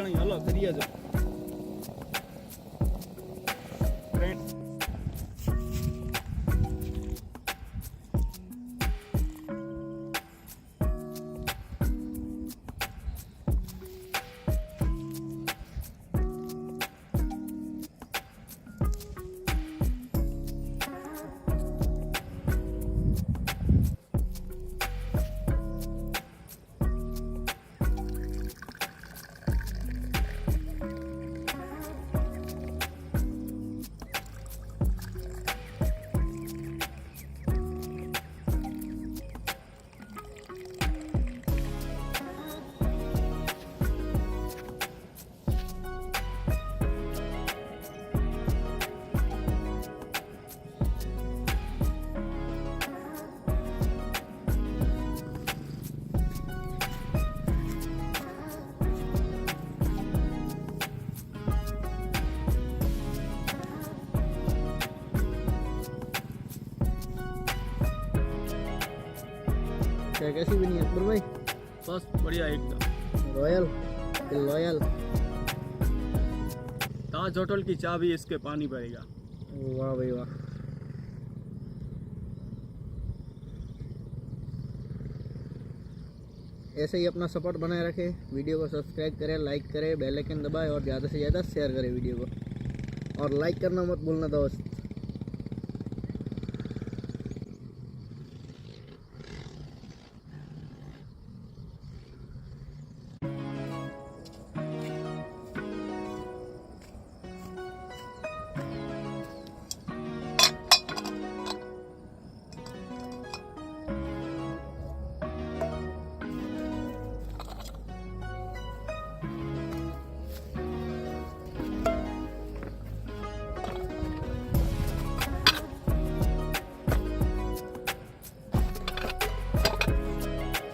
જણી hello કરીએ જો क्या कैसी बनी अकबर भाई? बस बढ़िया एकदम रॉयल लॉयल ताज होटल की चाबी इसके पानी पड़ेगा। वाह भाई वाह। ऐसे ही अपना सपोर्ट बनाए रखें, वीडियो को सब्सक्राइब करें, लाइक करें, बेल आइकन दबाएं और ज़्यादा से ज़्यादा शेयर करें वीडियो को, और लाइक करना मत भूलना दोस्त।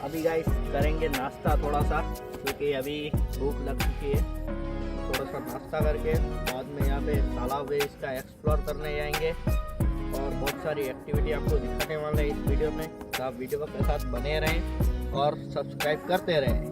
अभी गाइस करेंगे नाश्ता थोड़ा सा, क्योंकि अभी भूख लग चुकी है। थोड़ा सा नाश्ता करके बाद में यहाँ पे तालाब है इसका एक्सप्लोर करने जाएंगे और बहुत सारी एक्टिविटी आपको दिखाने वाले हैं इस वीडियो में। तो आप वीडियो के साथ बने रहें और सब्सक्राइब करते रहें।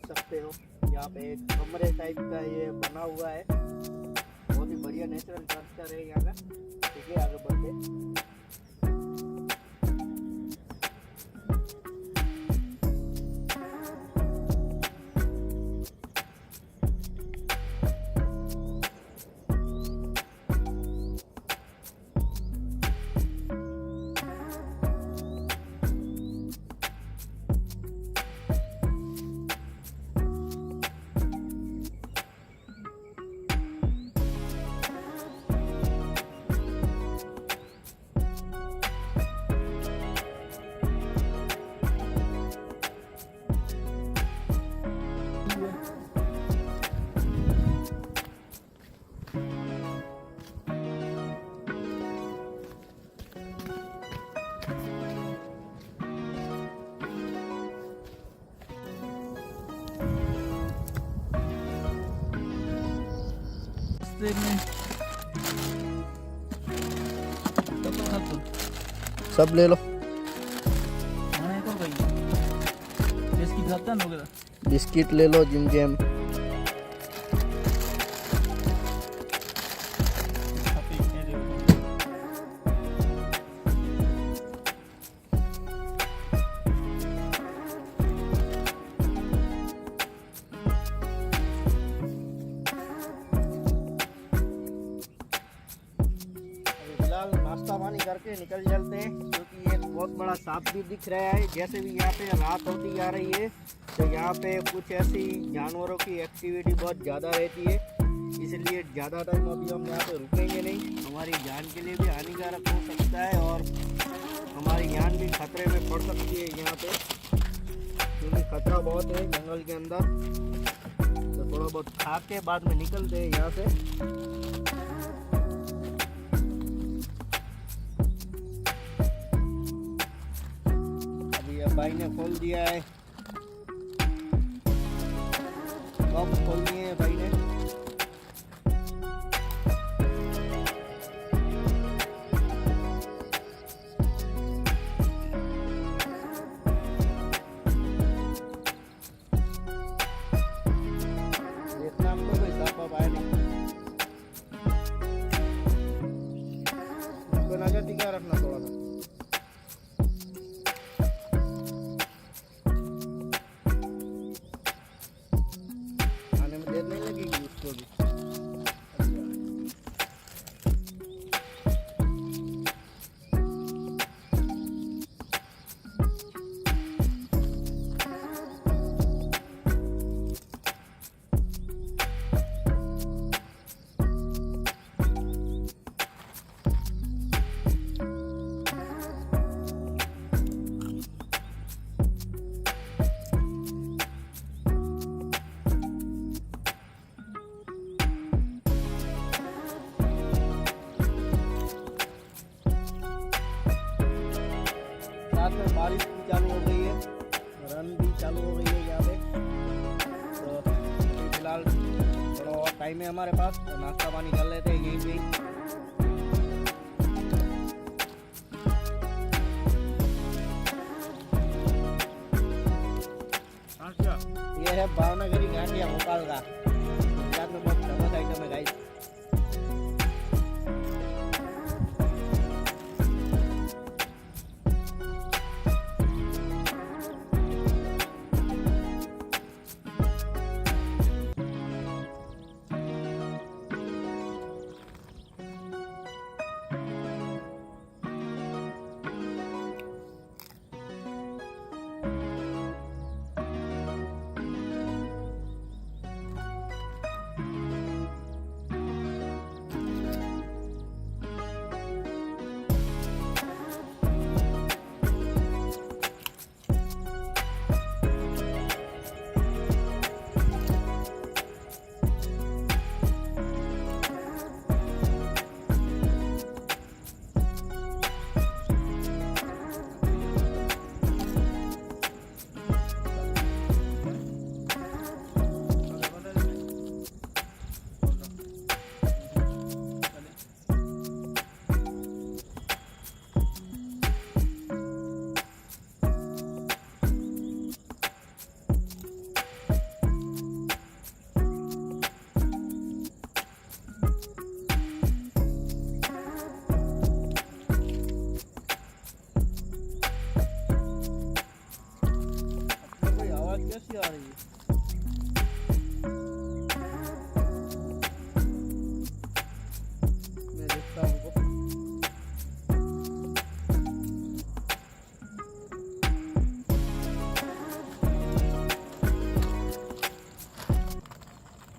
सकते हो यहाँ पे एक कमरे टाइप का ये बना हुआ है, बहुत ही बढ़िया नेचुरल कल्चर है यहाँ का। ठीक है, आगे बढ़ते। सब ले लो। बिस्किट ले लो, जिम जैम। हैं क्योंकि एक बहुत बड़ा सांप भी दिख रहा है। जैसे भी यहाँ पे रात होती जा रही है तो यहाँ पे कुछ ऐसी जानवरों की एक्टिविटी बहुत ज़्यादा रहती है, इसलिए ज़्यादा टाइम अभी हम यहाँ पे रुकेंगे नहीं। हमारी जान के लिए भी हानिकारक हो सकता है और हमारी जान भी खतरे में पड़ सकती है यहाँ पे, क्योंकि खतरा बहुत है जंगल के अंदर। तो थोड़ा बहुत खा के बाद में निकलते हैं यहाँ से। भाई ने खोल दिया है, कब खोल दिए हैं भाई ने। देखना हमको कोई सांप वाप आया नहीं, उसको नजर दिखा रखना थोड़ा सा। नहीं लगेगी उसको भी। साथ में बारिश भी चालू हो गई है, रन भी चालू हो गई है यहाँ पे। तो फिलहाल थोड़ा और टाइम है हमारे पास, तो नाश्ता पानी कर लेते हैं यहीं पे। ये है भावनगरी गांठिया भोपाल का, गुजरात में बहुत फेमस आइटम है गाइस। कैसी आ रही है?